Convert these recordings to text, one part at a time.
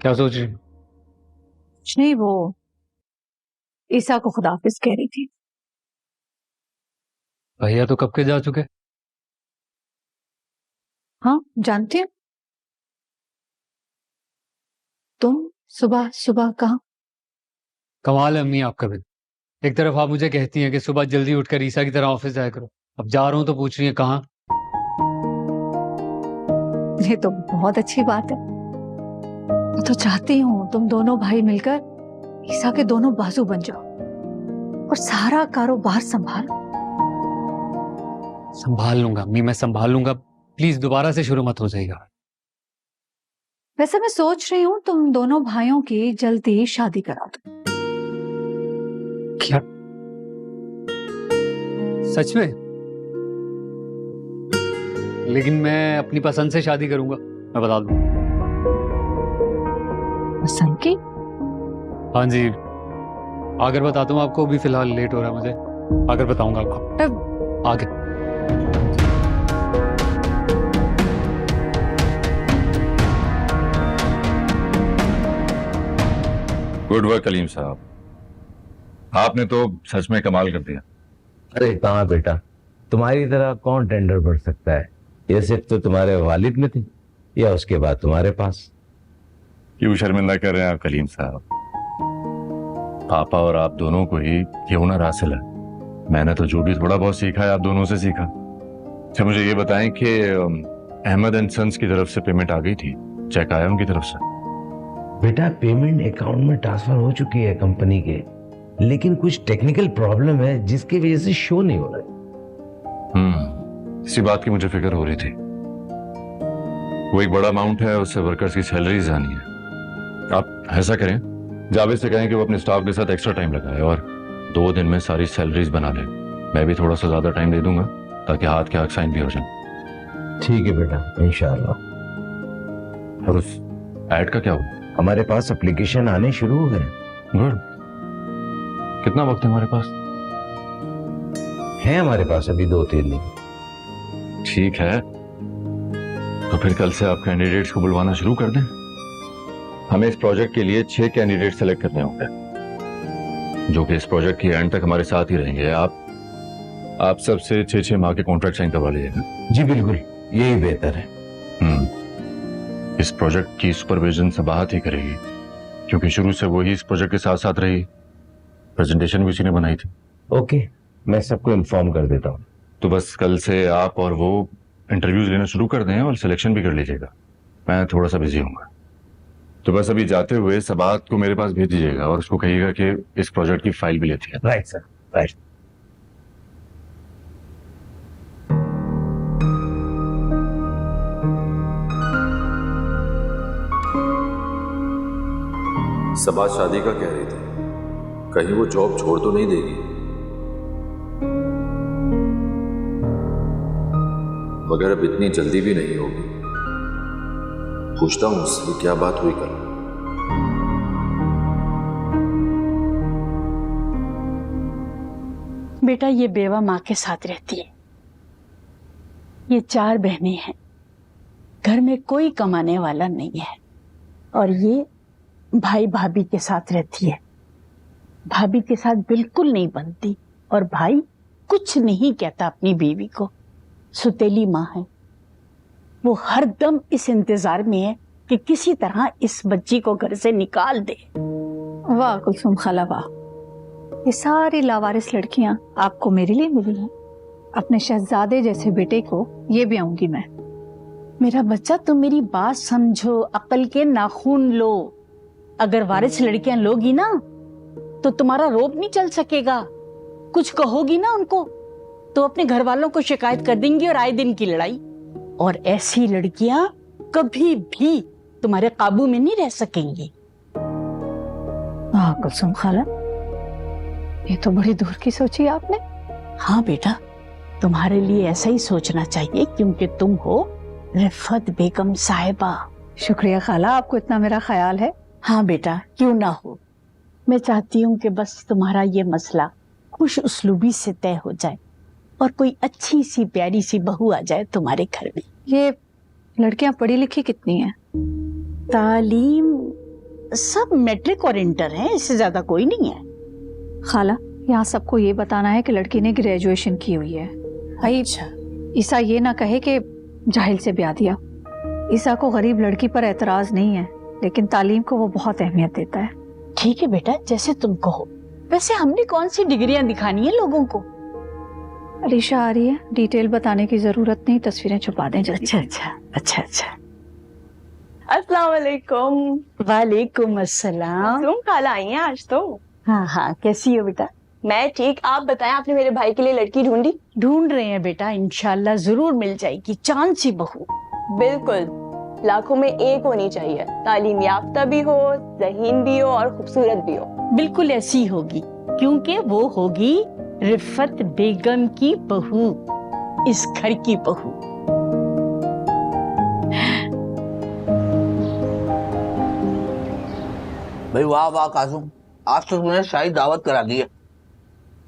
क्या सोच रही? कुछ नहीं, वो ईसा को खुदाफिज कह रही थी। भैया तो कब के जा चुके। हाँ जानती हूँ। तुम सुबह सुबह कहाँ? कमाल है अम्मी आपका भी। एक तरफ आप मुझे कहती हैं कि सुबह जल्दी उठकर ईसा की तरह ऑफिस जाया करो, अब जा रहा हूं तो पूछ रही है कहाँ। ये तो बहुत अच्छी बात है। मैं तो चाहती हूँ तुम दोनों भाई मिलकर ईसा के दोनों बाजू बन जाओ और सारा कारोबार संभालो। संभाल लूंगा अम्मी, मैं संभाल लूंगा। प्लीज दोबारा से शुरू मत हो जाएगा। वैसे मैं सोच रही हूँ तुम दोनों भाइयों की जल्दी शादी करा दो। क्या? सच में? लेकिन मैं अपनी पसंद से शादी करूंगा, मैं बता दूं। पसंद की? हाँ जी, आकर बताता हूँ आपको। अभी फिलहाल लेट हो रहा है मुझे, आकर बताऊंगा आपको आगे। गुड वर्क कलीम साहब, आपने तो सच में कमाल कर दिया। अरे कहाँ बेटा, तुम्हारी तरह कौन टेंडर भर सकता है। ये सिर्फ तो तुम्हारे वालिद में थी या उसके बाद तुम्हारे पास। क्यों शर्मिंदा कर रहे हैं आप कलीम साहब? पापा और आप दोनों को ही ये हुनर हासिल है। मैंने तो जो भी थोड़ा बहुत सीखा है आप दोनों से सीखा। अच्छा मुझे ये बताएं कि अहमद एंड सन्स की तरफ से पेमेंट आ गई थी? चेक आया उनकी तरफ से? बेटा पेमेंट अकाउंट में ट्रांसफर हो चुकी है कंपनी के, लेकिन कुछ टेक्निकल प्रॉब्लम है जिसकी वजह से शो नहीं हो रहा है। इसी बात की मुझे फिक्र हो रही थी। वो एक बड़ा अमाउंट है, उससे वर्कर्स की सैलरीज आनी है। आप ऐसा करें, जावेद से कहें कि वो अपने स्टाफ के साथ एक्स्ट्रा टाइम लगाए और 2 दिन में सारी सैलरीज बना ले। मैं भी थोड़ा सा ज्यादा टाइम दे दूंगा ताकि हाथ के हाथ साइन भी हो जाए। ठीक है बेटा, इंशाल्लाह। और उस ऐड का क्या हुआ? हमारे पास एप्लीकेशन आने शुरू हो गए। गुड। कितना वक्त है हमारे पास? है हमारे पास अभी 2-3 दिन। ठीक है, तो फिर कल से आप कैंडिडेट्स को बुलवाना शुरू कर दें। हमें इस प्रोजेक्ट के लिए 6 कैंडिडेट सेलेक्ट करने होंगे जो कि इस प्रोजेक्ट की एंड तक हमारे साथ ही रहेंगे। आप सबसे 6-6 माह के कॉन्ट्रैक्ट साइन करवा लीजिएगा। जी बिल्कुल, यही बेहतर है। इस प्रोजेक्ट की सुपरविजन सबाहत ही करेगी, क्योंकि शुरू से वो ही इस प्रोजेक्ट के साथ साथ रही। प्रेजेंटेशन भी उसी ने बनाई थी। ओके, मैं सबको इन्फॉर्म कर देता हूँ। तो बस कल से आप और वो इंटरव्यूज लेना शुरू कर दें और सिलेक्शन भी कर लीजिएगा। मैं थोड़ा सा बिजी हूँ, तो बस अभी जाते हुए सबाहत को मेरे पास भेज दीजिएगा और उसको कहिएगा कि इस प्रोजेक्ट की फाइल भी लेती है। Right sir, right. सबा शादी का कह रही थी, कहीं वो जॉब छोड़ तो नहीं देगी? मगर अब इतनी जल्दी भी नहीं होगी। पूछता हूं उससे क्या बात हुई कल। बेटा ये बेवा माँ के साथ रहती है। ये 4 बहनें हैं, घर में कोई कमाने वाला नहीं है। और ये भाई भाभी के साथ रहती है। भाभी के साथ बिल्कुल नहीं बनती और भाई कुछ नहीं कहता अपनी बीवी को। सुतेली माँ है, वो हर दम इस इंतजार में है कि किसी तरह इस बच्ची को घर से निकाल दे। वाह कुलसुम खाला वाह, ये सारी लावारिस लड़कियां आपको मेरे लिए मिली हैं। अपने शहजादे जैसे बेटे को ये भी आऊंगी मैं। मेरा बच्चा तुम मेरी बात समझो, अकल के नाखून लो। अगर वारिस लड़कियां लोगी ना तो तुम्हारा रोब नहीं चल सकेगा। कुछ कहोगी ना उनको तो अपने घर वालों को शिकायत कर देंगी और आए दिन की लड़ाई। और ऐसी लड़कियां कभी भी तुम्हारे काबू में नहीं रह सकेंगी। हाँ कुलसुम खाला, ये तो बड़ी दूर की सोची आपने। हाँ बेटा, तुम्हारे लिए ऐसा ही सोचना चाहिए क्योंकि तुम हो रिफत बेगम साहिबा। शुक्रिया खाला, आपको इतना मेरा ख्याल है। हाँ बेटा, क्यों ना हो। मैं चाहती हूँ कि बस तुम्हारा ये मसला खुश उसलूबी से तय हो जाए और कोई अच्छी सी प्यारी सी बहू आ जाए तुम्हारे घर में। ये लड़कियां पढ़ी लिखी कितनी हैं? तालीम सब मैट्रिक और इंटर हैं, इससे ज्यादा कोई नहीं है। खाला, यहाँ सबको ये बताना है कि लड़की ने ग्रेजुएशन की हुई है। भाई अच्छा, ईसा ये ना कहे कि जाहिल से ब्याह दिया। ईसा को गरीब लड़की पर एतराज नहीं है, लेकिन तालीम को वो बहुत अहमियत देता है। ठीक है बेटा, जैसे तुम कहो। वैसे हमने कौन सी डिग्रियां दिखानी है लोगों को? अलीशा आ रही है, डिटेल बताने की जरूरत नहीं, तस्वीरें छुपा दें जल्दी। अच्छा अच्छा अच्छा अच्छा। अस्सलाम वालेकुम। वालेकुम अस्सलाम। तुम खाला आई हैं आज तो। हाँ हाँ, कैसी हो बेटा? मैं ठीक, आप बताएं, आपने मेरे भाई के लिए लड़की ढूंढी? ढूंढ रहे हैं बेटा, इंशाल्लाह जरूर मिल जाएगी, चांद सी बहू। बिल्कुल, लाखों में एक होनी चाहिए, तालीम याफ्ता भी हो, ज़हीन भी हो और खूबसूरत भी हो। बिल्कुल ऐसी होगी, क्योंकि वो होगी रिफत बेगम की बहू, इस घर की बहू। भाई वाह वाह कासुम, आज तो तुमने शाही दावत करा दी है।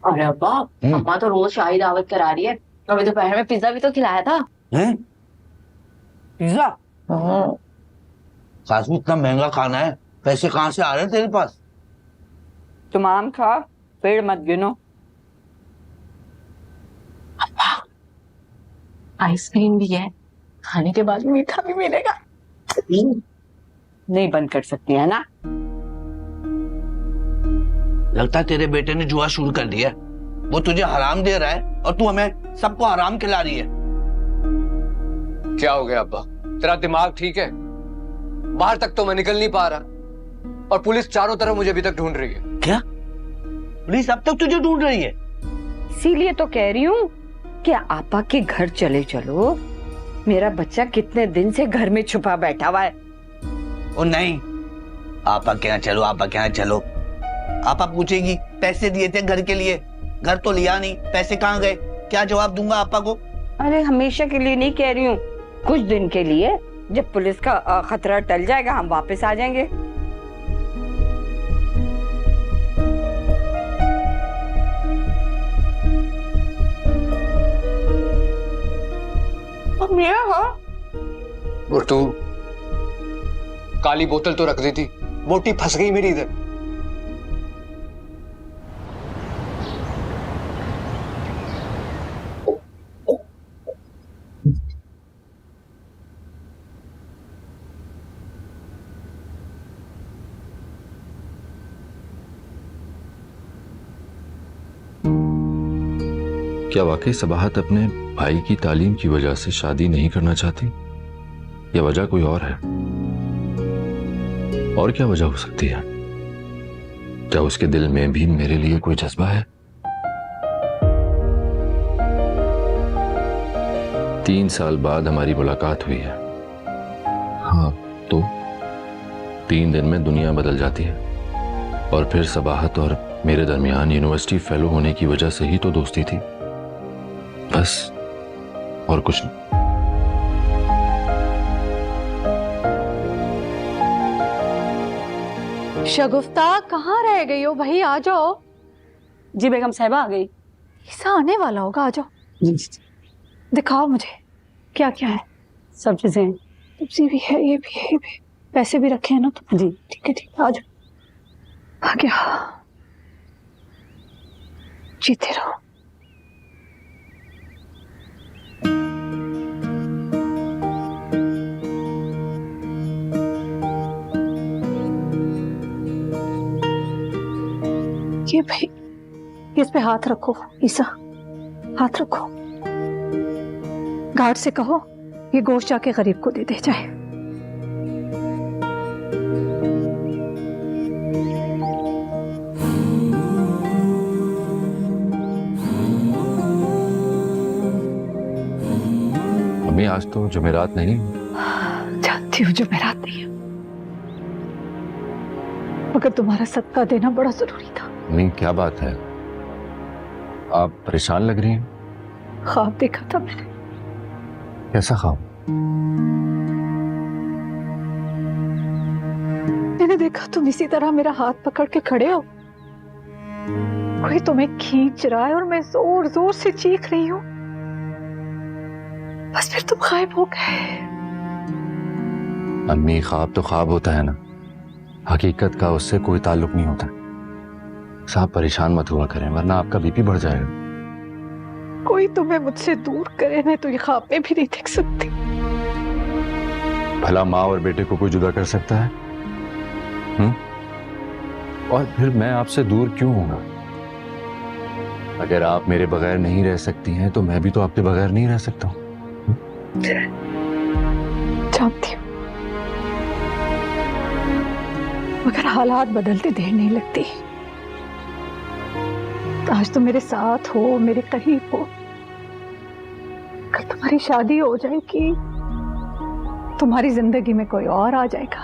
अरे अब्बा, अम्मा तो रोज शाही दावत करा रही है। अभी दोपहर में पिज्जा भी तो खिलाया था। हैं? पिज्जा? कासुम, इतना महंगा खाना है, पैसे कहाँ से आ रहे हैं तेरे पास? तुम आम खा, पेड़ मत गिनो। आइसक्रीम भी है, खाने के बाद मीठा भी मिलेगा। नहीं बंद कर सकती है ना? लगता है तेरे बेटे ने जुआ शुरू कर दिया है। वो तुझे हराम दे रहा है और तू हमें सबको हराम खिला रही है। क्या हो गया अब्बा? तेरा दिमाग ठीक है? बाहर तक तो मैं निकल नहीं पा रहा और पुलिस चारों तरफ मुझे अभी तक ढूंढ रही है। क्या? पुलिस अब तक तुझे ढूंढ रही है? इसीलिए तो कह रही हूँ कि आपा के घर चले चलो। मेरा बच्चा कितने दिन से घर में छुपा बैठा हुआ है। ओ नहीं, आपा के यहाँ चलो, आपा के यहाँ चलो। आपा पूछेगी पैसे दिए थे घर के लिए, घर तो लिया नहीं, पैसे कहाँ गए? क्या जवाब दूंगा आपा को? अरे हमेशा के लिए नहीं कह रही हूँ, कुछ दिन के लिए। जब पुलिस का खतरा टल जाएगा हम वापस आ जाएंगे। अब मेरा हाँ? और तू काली बोतल तो रख दी थी, बोटी फंस गई मेरी इधर। क्या वाकई सबाहत अपने भाई की तालीम की वजह से शादी नहीं करना चाहती, या वजह कोई और है? और क्या वजह हो सकती है? क्या उसके दिल में भी मेरे लिए कोई जज्बा है? 3 साल बाद हमारी मुलाकात हुई है। हाँ, तो 3 दिन में दुनिया बदल जाती है। और फिर सबाहत और मेरे दरमियान यूनिवर्सिटी फेलो होने की वजह से ही तो दोस्ती थी, बस, और कुछ नहीं। शगुफ्ता, कहाँ रह गई हो भाई? आ जाओ। जी बेगम साहिबा आ गई। ईसा आने वाला होगा, आ जाओ। दिखाओ मुझे क्या क्या है। सब चीजें सब्जी भी है, ये भी है, ये भी। पैसे भी रखे हैं ना तुम? जी ठीक है ठीक है, आ जाओ। आ गया। जीते रहो। ये भाई, इस पे हाथ रखो ईसा, हाथ रखो। गार्ड से कहो ये गोश्त जाके गरीब को दे दे जाए। अम्मी, आज तो जुमेरात नहीं। जानती हूँ जुमेरात नहीं है, मगर तुम्हारा सदका देना बड़ा जरूरी था। अम्मी, क्या बात है? आप परेशान लग रही हैं। ख्वाब देखा था मैंने। कैसा ख्वाब? मैंने देखा तुम इसी तरह मेरा हाथ पकड़ के खड़े हो, कोई तुम्हें खींच रहा है और मैं जोर जोर से चीख रही हूँ, बस फिर तुम गायब हो गए। अम्मी, ख्वाब तो ख्वाब होता है ना, हकीकत का उससे कोई ताल्लुक नहीं होता। साहब परेशान मत हुआ करें वरना आपका बीपी बढ़ जाएगा। कोई तुम्हें मुझसे दूर करे, मैं तो ये ख्वाब में भी नहीं देख सकती। भला माँ और बेटे को कोई जुदा कर सकता है? और फिर मैं आपसे दूर क्यों होऊंगा? अगर आप मेरे बगैर नहीं रह सकती हैं तो मैं भी तो आपके बगैर नहीं रह सकता हूँ। जानती हूँ, मगर हालात बदलते देर नहीं लगती। आज तो मेरे साथ हो, मेरे करीब हो, कल तुम्हारी शादी हो जाएगी, तुम्हारी जिंदगी में कोई और आ जाएगा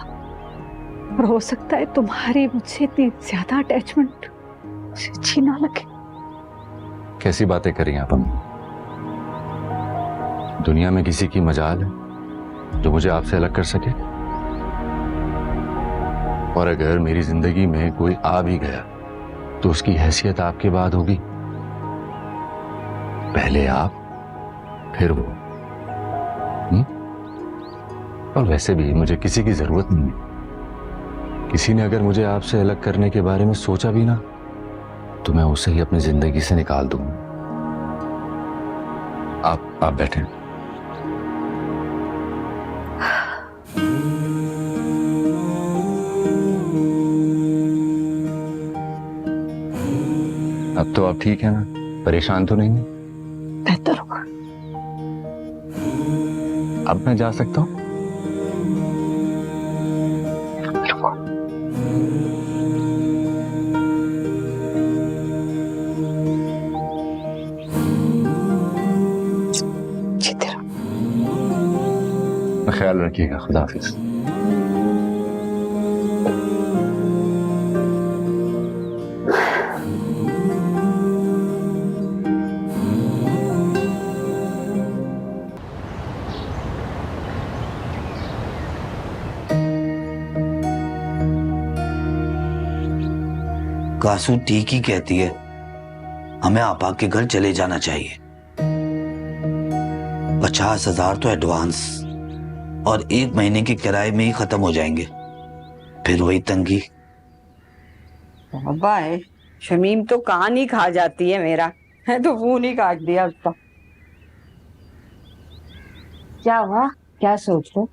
और हो सकता है तुम्हारी मुझसे इतनी ज्यादा अटैचमेंट उसे अच्छी ना लगे। कैसी बातें करी आप? दुनिया में किसी की मजाल है जो मुझे आपसे अलग कर सके? और अगर मेरी जिंदगी में कोई आ भी गया तो उसकी हैसियत आपके बाद होगी। पहले आप फिर वो। और वैसे भी मुझे किसी की जरूरत नहीं है। किसी ने अगर मुझे आपसे अलग करने के बारे में सोचा भी ना तो मैं उसे ही अपनी जिंदगी से निकाल दूंगा। आप बैठें। अब तो आप ठीक है ना? परेशान तो नहीं है? बेहतर होगा। अब मैं जा सकता हूँ? ख्याल रखिएगा। खुदा हाफिज। कासू ठीक ही कहती है, हमें आपा के घर चले जाना चाहिए। 50,000 तो एडवांस और 1 महीने के किराए में ही खत्म हो जाएंगे, फिर वही तंगी। बाबा है शमीम तो कान ही खा जाती है मेरा, है तो फोन ही काट दिया उसका। क्या हुआ? क्या सोच रहे?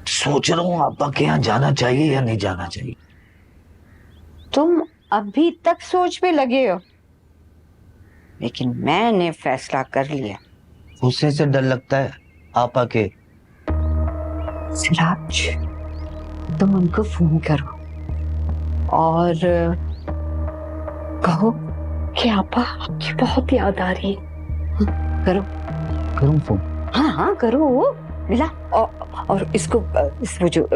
सोच रहा हूँ आपा के यहाँ जाना चाहिए या नहीं जाना चाहिए। तुम अभी तक सोच पे लगे हो, लेकिन मैंने फैसला कर लिया। गुस्से से डर लगता है आपा के। सिराज, तुम उनको फोन करो और कहो कि आपा आपकी बहुत याद आ रही है। करो फोन। हाँ करो मिला। और इसको वो जो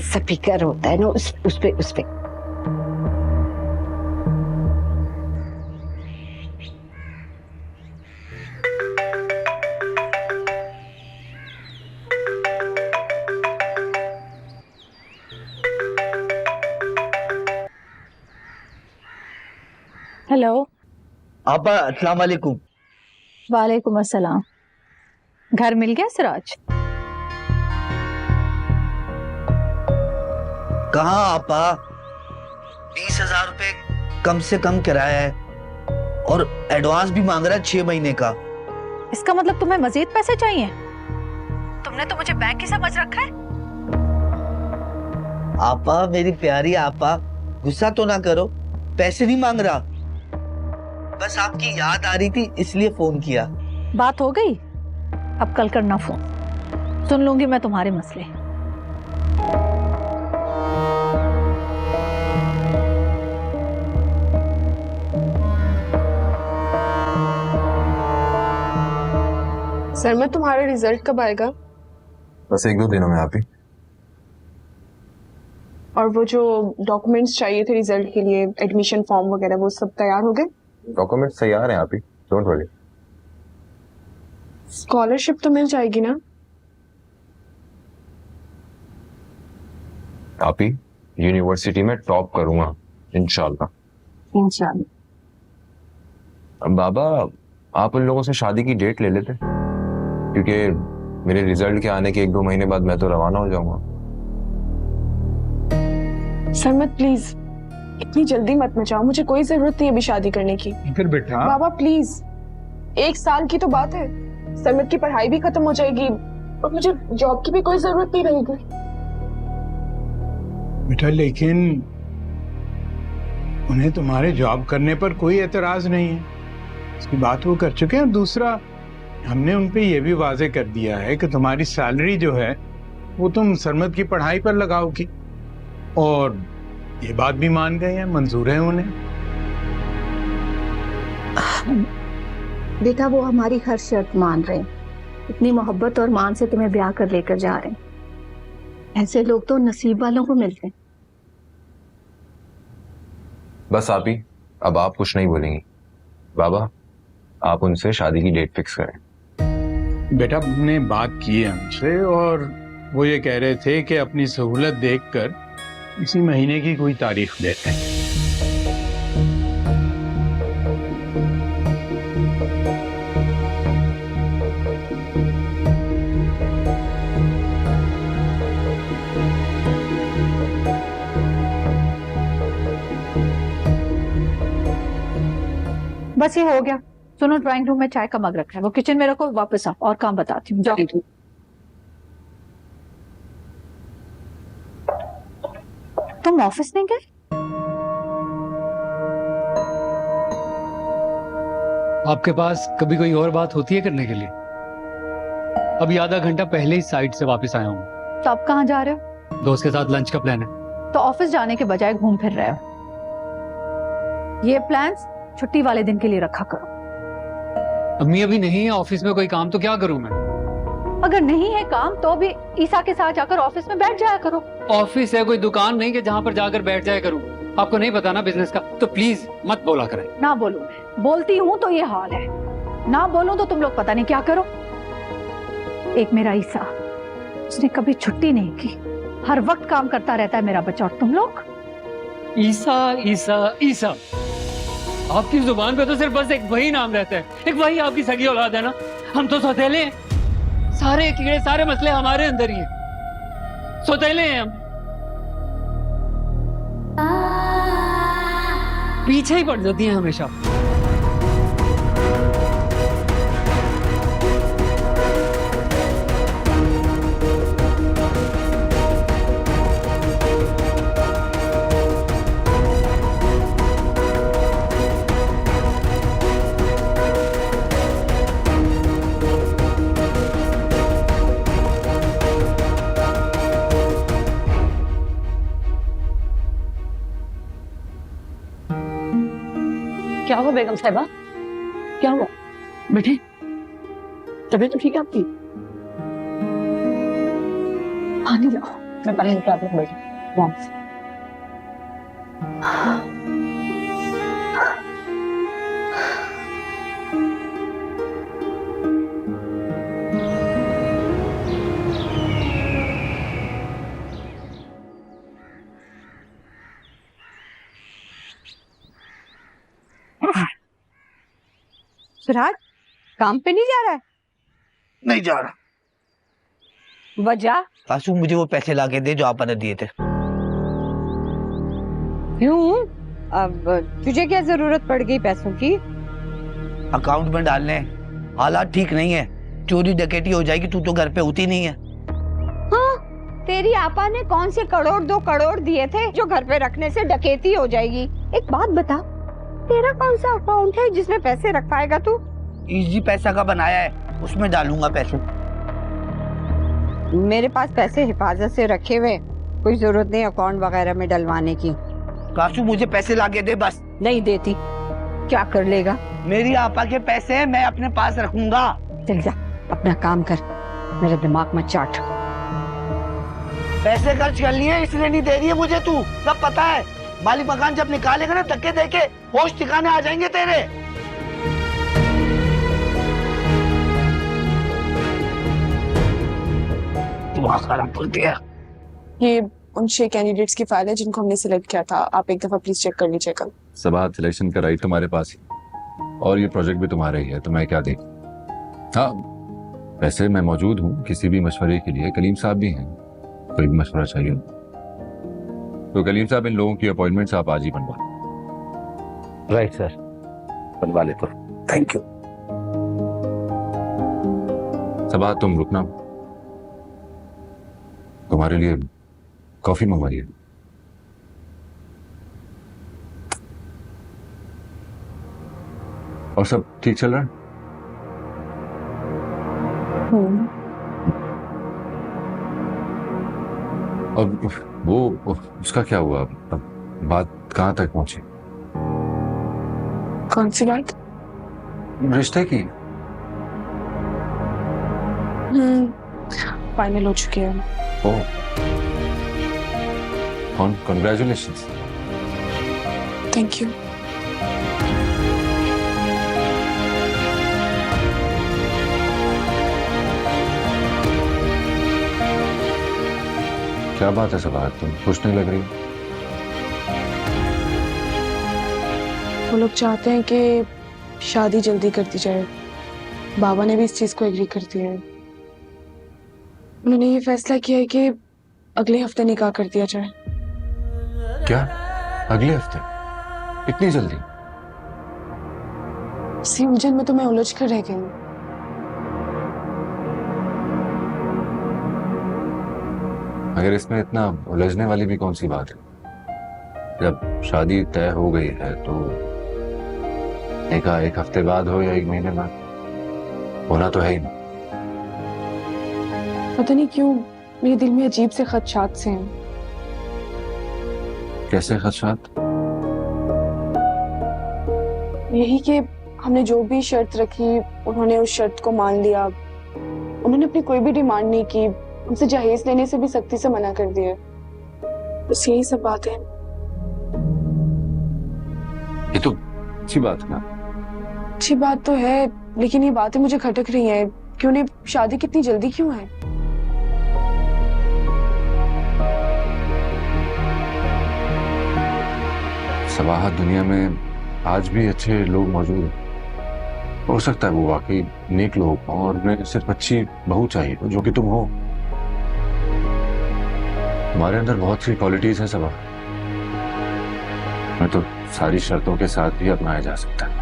स्पीकर होता है ना उस पे हेलो। आपा अस्सलाम वालेकुम। वालेकुम अस्सलाम। घर मिल गया सिराज? कहाँ आपा? 20,000 रुपए कम से कम किराया है और एडवांस भी मांग रहा है 6 महीने का। इसका मतलब तुम्हें मजीद पैसे चाहिए? तुमने तो मुझे बैंक ही समझ रखा है। आपा मेरी प्यारी आपा, गुस्सा तो ना करो, पैसे नहीं मांग रहा, बस आपकी याद आ रही थी इसलिए फोन किया। बात हो गई, अब कल करना फोन, सुन लूंगी मैं तुम्हारे मसले। सर मैं तुम्हारा रिजल्ट कब आएगा? बस 1-2 दिनों में आप ही। और वो जो डॉक्यूमेंट्स चाहिए थे रिजल्ट के लिए, एडमिशन फॉर्म वगैरह, वो सब तैयार हो गए? डॉक्यूमेंट्स तैयार हैं आप ही, डोंट वरी। स्कॉलरशिप तो मिल जाएगी ना? आप ही यूनिवर्सिटी में टॉप करूंगा इंशाल्लाह। इंशाल्लाह। अब बाबा आप उन लोगों से शादी की डेट ले लेते, क्योंकि मेरे रिजल्ट के आने के 1-2 महीने बाद मैं तो रवाना हो जाऊंगा। सरमत प्लीज इतनी जल्दी मत मचाओ, मुझे कोई जरूरत नहीं है अभी शादी करने की। फिर बेटा बाबा प्लीज, 1 साल की तो बात है, सरमत की पढ़ाई भी खत्म हो जाएगी और मुझे जॉब की भी कोई जरूरत नहीं रहेगी। बेटा लेकिन उन्हें तुम्हारे जॉब करने पर कोई एतराज नहीं है, इसकी बात वो कर चुके हैं। दूसरा, हमने उन पे ये भी वाजे कर दिया है कि तुम्हारी सैलरी जो है वो तुम सरमत की पढ़ाई पर लगाओगी, और ये बात भी मान गए हैं, मंजूर है उन्हें। बेटा वो हमारी हर शर्त मान रहे हैं, इतनी मोहब्बत और मान से तुम्हें ब्याह कर लेकर जा रहे हैं। ऐसे लोग तो नसीब वालों को मिलते हैं। बस आप ही, अब आप कुछ नहीं बोलेंगी। बाबा आप उनसे शादी की डेट फिक्स करें। बेटा हमने बात की है उनसे, और वो ये कह रहे थे कि अपनी सहूलत देखकर इसी महीने की कोई तारीख देते हैं। बस ये हो गया। सुनो, ड्राइंग रूम में चाय का मग रखा है, वो किचन में रखो, वापस आओ और काम बताती हूँ। जाओ। तुम ऑफिस नहीं गए? आपके पास कभी कोई और बात होती है करने के लिए? अभी आधा घंटा पहले ही साइट से वापस आया हूँ। तो अब कहाँ जा रहे हो? दोस्त के साथ लंच का प्लान है। तो ऑफिस जाने के बजाय घूम फिर रहे हो। ये प्लान्स छुट्टी वाले दिन के लिए रखा करो। अम्मी अभी नहीं है ऑफिस में कोई काम, तो क्या करूं मैं? अगर नहीं है काम तो भी ईसा के साथ जाकर ऑफिस में बैठ जाया करो। ऑफिस है, कोई दुकान नहीं कि जहां पर जाकर बैठ जाया करूं। आपको नहीं पता ना बिजनेस का, तो प्लीज मत बोला करें। ना बोलूं, बोलती हूँ तो ये हाल है, ना बोलूं तो तुम लोग पता नहीं क्या करो। एक मेरा ईसा, उसने कभी छुट्टी नहीं की, हर वक्त काम करता रहता है मेरा बच्चा, और तुम लोग ईसा ईसा ईसा। आपकी जुबान पे तो सिर्फ बस एक वही नाम रहता है, एक वही आपकी सगी औलाद है ना। हम तो सौतेले हैं, सारे कीड़े सारे मसले हमारे अंदर ही हैं, सौतेले हैं हम, पीछे ही पड़ जाती हैं हमेशा। क्या हुआ बेगम साहिबा? क्या हुआ बेटे? तबीयत तो ठीक है आपकी? पानी लाओ, मैं पानी लेकर आती हूँ बेटे। सुराज काम पे नहीं जा रहा है? नहीं जा रहा। वजह? कासू मुझे वो पैसे लाके दे जो आपने दिए थे। क्यों? अब तुझे क्या जरूरत पड़ गई पैसों की? अकाउंट में डालने, हालात ठीक नहीं है, चोरी डकैती हो जाएगी, तू तो घर पे होती नहीं है। हाँ, तेरी आपा ने कौन से 1-2 करोड़ दिए थे जो घर पे रखने से डकैती हो जाएगी? एक बात बता, तेरा कौन सा अकाउंट है जिसमें पैसे रख पाएगा तू? इजी पैसा का बनाया है, उसमें डालूंगा पैसे। मेरे पास पैसे हिफाजत से रखे हुए, कोई जरूरत नहीं अकाउंट वगैरह में डलवाने की। कासू मुझे पैसे लाके दे बस। नहीं देती। क्या कर लेगा? मेरी आपा के पैसे हैं, मैं अपने पास रखूंगा। चल जा, अपना काम कर, मेरा दिमाग मत चाट। पैसे खर्च कर लिए इसलिए नहीं दे रही है मुझे तू, सब पता है। मालिक मकान जब निकालेगा ना, धक्के देके होश ठिकाने आ जाएंगे तेरे। ये उन 6 कैंडिडेट्स की फाइल है जिनको हमने सिलेक्ट किया था, आप एक दफा प्लीज चेक कर लीजिए कल। सबाहत सिलेक्शन का राइट तुम्हारे पास ही, और ये प्रोजेक्ट भी तुम्हारा ही है, तो मैं क्या देखूं? हाँ वैसे मैं मौजूद हूँ किसी भी मशवरे के लिए, कलीम साहब भी हैं, कोई भी मशवरा चाहिए। तो कलीम साहब, इन लोगों की अपॉइंटमेंट्स आप आज ही बनवा। राइट सर, बनवा लेता हूँ। Thank you. सबा तुम रुकना, तुम्हारे लिए कॉफी मंगवाइए। और सब ठीक चल रहा है? अब वो उसका क्या हुआ? अब बात कहाँ तक पहुंची? कौन सी बात? रिश्ते की। फाइनल हो चुकी है। ओह, कॉन्ग्रेचुलेशंस। Thank you. क्या बात है सबा, तुम खुश नहीं लग रही? वो लोग चाहते हैं कि शादी जल्दी कर दी जाए। बाबा ने भी इस चीज को एग्री कर दिया है। उन्होंने ये फैसला किया है कि अगले हफ्ते निकाह कर दिया जाए। क्या अगले हफ्ते? इतनी जल्दी? इसी उलझन में तो मैं उलझ कर रह गई हूँ। अगर इसमें इतना उलझने वाली भी कौन सी बात है? जब शादी तय हो गई है तो एक हफ्ते बाद हो या एक महीने बाद, होना तो है ही ना। पता नहीं क्यों मेरे दिल में अजीब से खदशात से हैं। कैसे खदशात? यही कि हमने जो भी शर्त रखी उन्होंने उस शर्त को मान लिया। उन्होंने अपनी कोई भी डिमांड नहीं की, हमसे जहेज लेने से भी सख्ती से मना कर दिया। बस यही सब बात है। ये तो अच्छी बात है ना। अच्छी बात तो है, लेकिन ये बातें मुझे खटक रही हैं कि उन्हें शादी कितनी जल्दी क्यों है। सवाहा दुनिया में आज भी अच्छे लोग मौजूद हैं। हो सकता है वो वाकई नेक लोग हों और उन्हें सिर्फ अच्छी बहू चाहिए जो कि तुम हो। तुम्हारे अंदर बहुत सी क्वालिटीज हैं सबा, मैं तो सारी शर्तों के साथ ही अपनाया जा सकता है।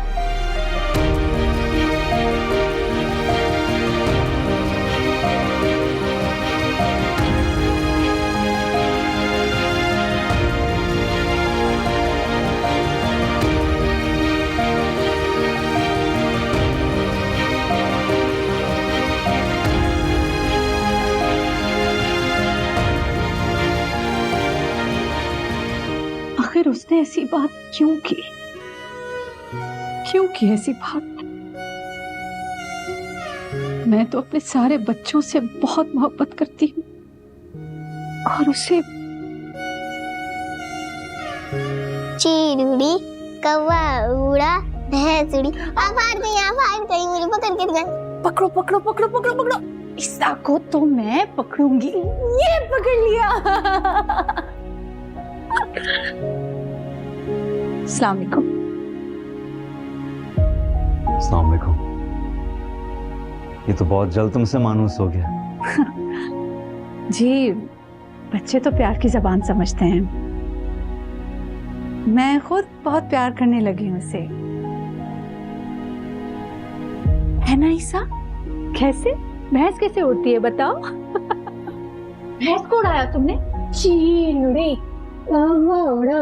आखिर उसने ऐसी बात क्यों की? क्यों की ऐसी बात? मैं तो अपने सारे बच्चों से बहुत मोहब्बत करती हूँ और उसे चिड़ुड़ी कौवा उड़ा भैंस उड़ी फाड़ गई मुझे पकड़ के गए। पकड़ो पकड़ो पकड़ो पकड़ो पकड़ो, ईसा को तो मैं पकड़ूंगी। ये पकड़ लिया। अस्सलाम वालेकुम। अस्सलाम वालेकुम। ये तो बहुत जल्द तुमसे मानूस हो गया। जी, बच्चे तो प्यार की जबान समझते हैं। मैं खुद बहुत प्यार करने लगी हूँ उसे। है ना ईसा? कैसे भैंस कैसे उड़ती है बताओ? भैंस को उड़ाया तुमने? चिड़ुड़ी कौवा उड़ा।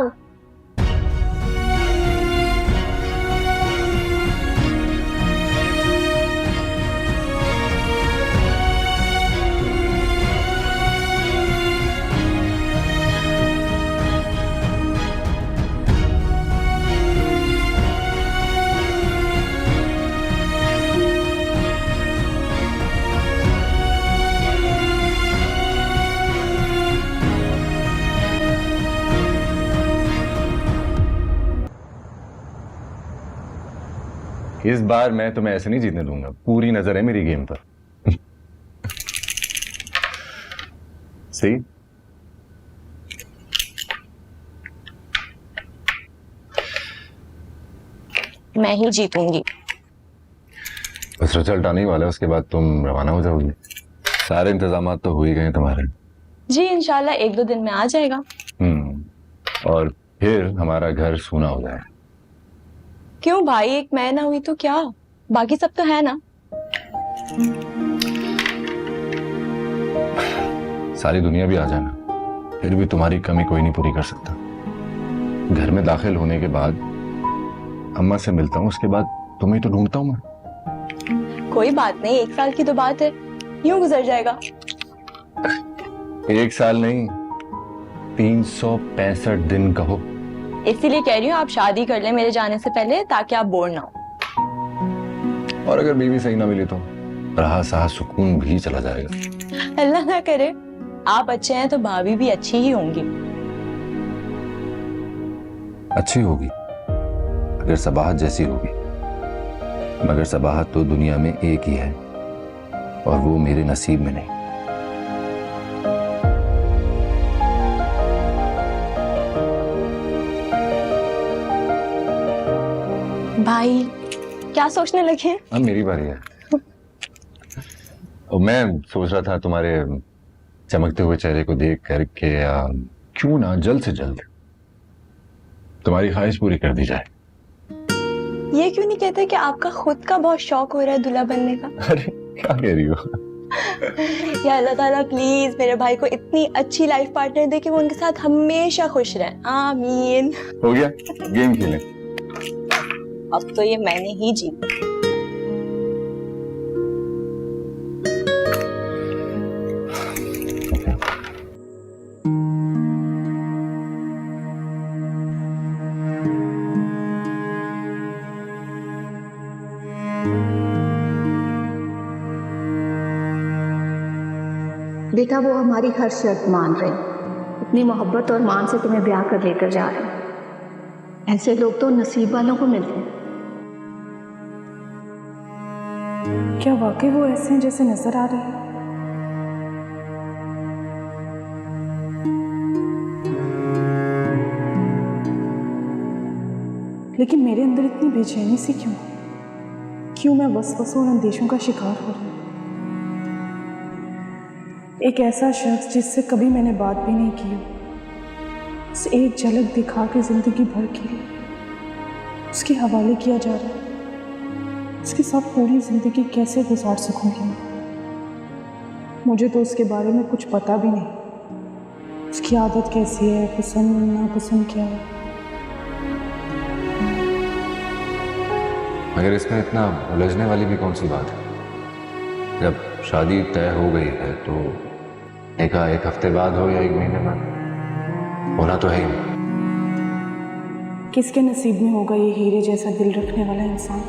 इस बार मैं तुम्हें ऐसे नहीं जीतने दूंगा। पूरी नजर है मेरी गेम पर। सही? मैं ही जीतूंगी। बस रिजल्ट आने ही वाला है, उसके बाद तुम रवाना हो जाओगी। सारे इंतजाम तो हो ही गए तुम्हारे। जी इंशाल्लाह 1-2 दिन में आ जाएगा। और फिर हमारा घर सूना हो जाए। क्यों भाई, एक मैं ना हुई तो क्या, बाकी सब तो है ना। सारी दुनिया भी आ जाना, फिर भी तुम्हारी कमी कोई नहीं पूरी कर सकता। घर में दाखिल होने के बाद अम्मा से मिलता हूँ, उसके बाद तुम्हें तो ढूंढता हूँ मैं। कोई बात नहीं, 1 साल की तो बात है, यूं गुजर जाएगा। 1 साल नहीं, 365 दिन कहो। इसीलिए कह रही हूँ आप शादी कर लें मेरे जाने से पहले, ताकि आप बोर ना हो। और अगर बीवी सही ना मिली तो रहा सहा सुकून भी चला जाएगा। अल्लाह ना करे, आप अच्छे हैं तो भाभी भी अच्छी ही होंगी। अच्छी होगी अगर सबाहत जैसी होगी, मगर सबाहत तो दुनिया में एक ही है और वो मेरे नसीब में नहीं। भाई क्या सोचने लगे? अब मेरी बारी है। और मैं सोच रहा था तुम्हारे चमकते हुए चेहरे को देख करके क्यों ना जल्द से जल्द तुम्हारी ख्वाहिश पूरी कर दी जाए। ये क्यों नहीं कहते कि आपका खुद का बहुत शौक हो रहा है दूल्हा बनने का? अरे क्या कह रही हो? या अल्लाह ताला प्लीज मेरे भाई को इतनी अच्छी लाइफ पार्टनर दे कि वो उनके साथ हमेशा खुश रहे। आमीन। हो गया, गेम खेलें। अब तो ये मैंने ही जीता। बेटा वो हमारी हर शर्त मान रहे हैं, इतनी मोहब्बत और मान से तुम्हें ब्याह कर लेकर जा रहे हैं। ऐसे लोग तो नसीब वालों को मिलते हैं। क्या वाकई वो ऐसे हैं जैसे नजर आ रहे हैं? लेकिन मेरे अंदर इतनी बेचैनी सी क्यों? क्यों मैं वसवसों और अंदेशों का शिकार हो रही हूँ? एक ऐसा शख्स जिससे कभी मैंने बात भी नहीं की, बस एक झलक दिखा के जिंदगी भर के लिए उसके हवाले किया जा रहा है। उसके साथ पूरी जिंदगी कैसे गुजार सकूंगी मैं? मुझे तो उसके बारे में कुछ पता भी नहीं। उसकी आदत कैसी है, पसंद नापसंद क्या है। मगर इसमें इतना उलझने वाली भी कौन सी बात है? जब शादी तय हो गई है तो एक हफ्ते बाद हो या 1 महीने बाद होना तो है ही। किसके नसीब में होगा ये हीरे जैसा दिल रखने वाला इंसान?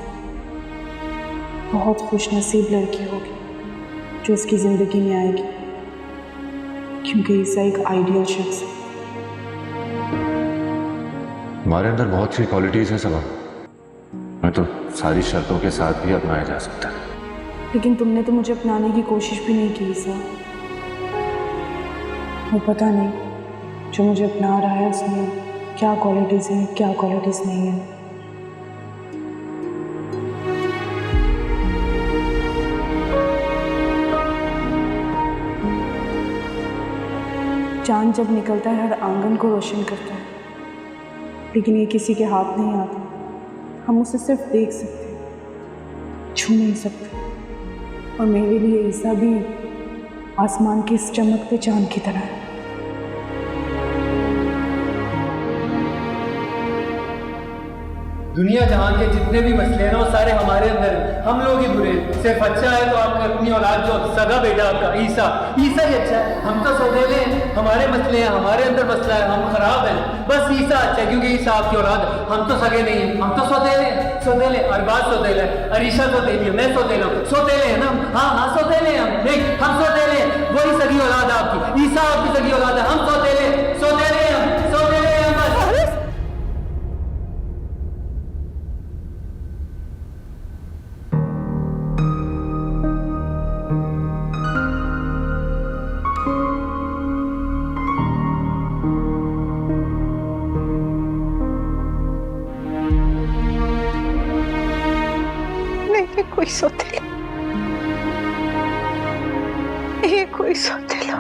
बहुत खुश नसीब लड़की होगी जो इसकी जिंदगी में आएगी, क्योंकि ईसा एक आइडियल शख्स है। हमारे अंदर बहुत सी क्वालिटीज हैं सबा, मैं तो सारी शर्तों के साथ भी अपनाया जा सकता है। लेकिन तुमने तो मुझे अपनाने की कोशिश भी नहीं की ईसा। वो पता नहीं जो मुझे अपना रहा है उसमें क्या क्वालिटीज़ हैं, क्या क्वालिटीज़ नहीं है। चांद जब निकलता है हर आंगन को रोशन करता है, लेकिन ये किसी के हाथ नहीं आता। हम उसे सिर्फ देख सकते हैं, छू नहीं सकते। और मेरे लिए ईसा भी आसमान के इस चमकते चांद की तरह है। दुनिया जहां के जितने भी मसले हैं ना, वो सारे हमारे अंदर हैं। हम लोग ही बुरे हैं। सिर्फ अच्छा है तो आपकी अपनी औलाद, जो सगा बेटा आपका ईसा ही अच्छा है। हम तो सौदेले हैं, हमारे मसले हैं, हमारे अंदर मसला है, हम खराब हैं। बस ईसा अच्छा है क्योंकि ईसा आपकी औलाद है। हम तो सगे नहीं हैं, हम तो सौदेले हैं। सौदेले अरबाज सौदेला है, अरीशा सौदेली है, मैं सौदेला हूँ। सौदेले हैं ना? हाँ सौदेले हैं हम। नहीं, हम सौदेले हैं। वही सगी औलाद है आपकी, ईसा आपकी सगी औलाद है। हम सौदेले हैं, सौदेले हैं हम, सौदेले हैं बस। कोई सौतेला, ये कोई सौतेला।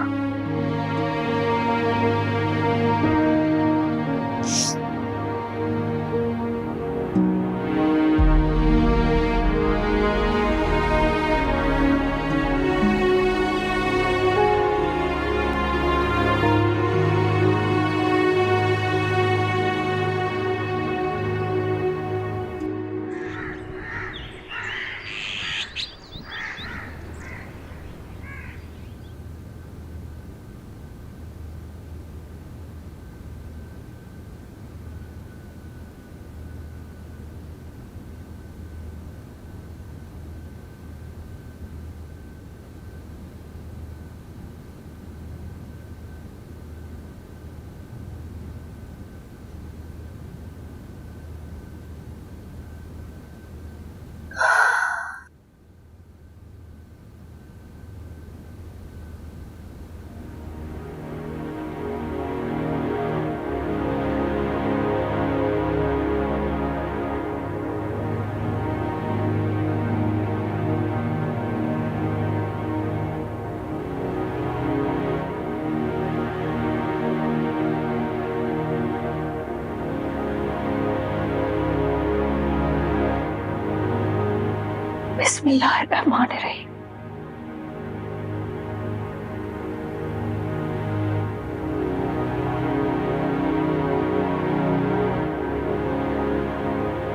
बिस्मिल्लाहिर्रहमानिर्रहीम।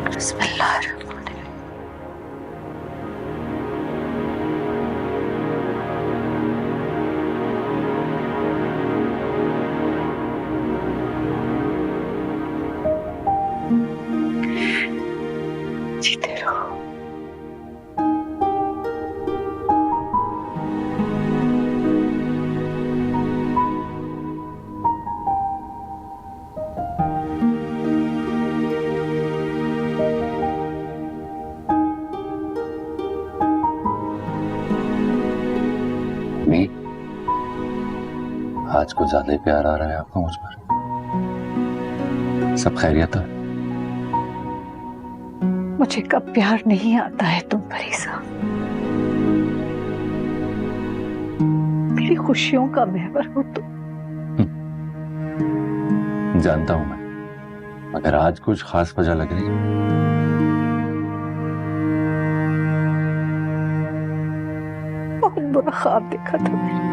बिस्मिल्लाहिर्रहमानिर्रहीम। जीते रहो। मी, आज कुछ ज्यादा ही प्यार आ रहा है आपको मुझ पर। सब खैरियत है? मुझे कब प्यार नहीं आता है तुम पर ईसा। मेरी खुशियों का महवर हो तुम। जानता हूं मैं, मगर आज कुछ खास वजह लग रही है। बहुत बुरा ख्वाब देखा था मैंने,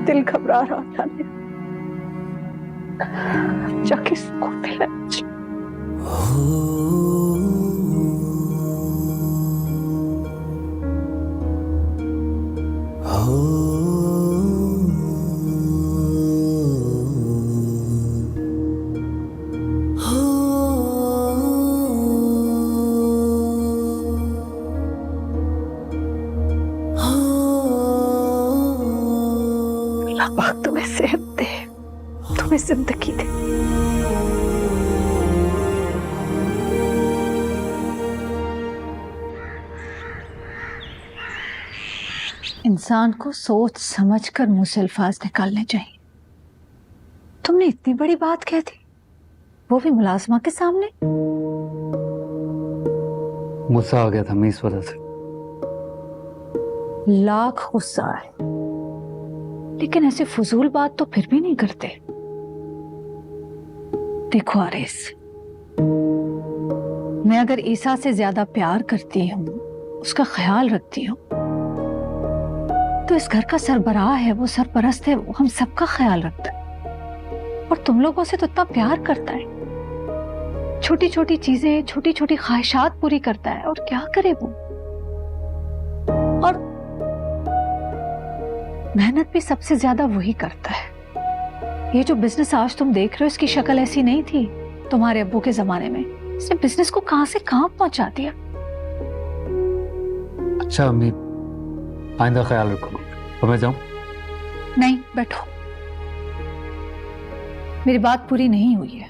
दिल घबरा रहा था मेरा। जाके सुकून मिला मुझे। अल्लाह पाक तुम्हें सेहत दे, तुम्हें जिंदगी दे। इंसान को सोच समझ कर मुंह से अल्फाज निकालने चाहिए। तुमने इतनी बड़ी बात कह दी, वो भी मुलाजमा के सामने। गुस्सा आ गया था मैं इस वजह से। लाख गुस्सा है, लेकिन ऐसे फजूल बात तो फिर भी नहीं करते। देखो आरिस, मैं अगर ईसा से ज्यादा प्यार करती हूँ, उसका ख्याल रखती हूँ, तो इस घर का सरबराह है, वो सरपरस्त है, वो हम सबका ख्याल रखता है और तुम लोगों से तो इतना प्यार करता है। छोटी छोटी चीजें, छोटी छोटी ख्वाहिशात पूरी करता है, और क्या करे वो। और मेहनत भी सबसे ज्यादा वही करता है। ये जो बिजनेस आज तुम देख रहे हो, इसकी शक्ल ऐसी नहीं थी तुम्हारे अब्बू के जमाने में। इसने बिजनेस को कहां से कहां पहुंचा दिया। अच्छा अम्मी, आइंदा ख्याल रखो। तो मैं जाऊं? नहीं, बैठो, मेरी बात पूरी नहीं हुई है।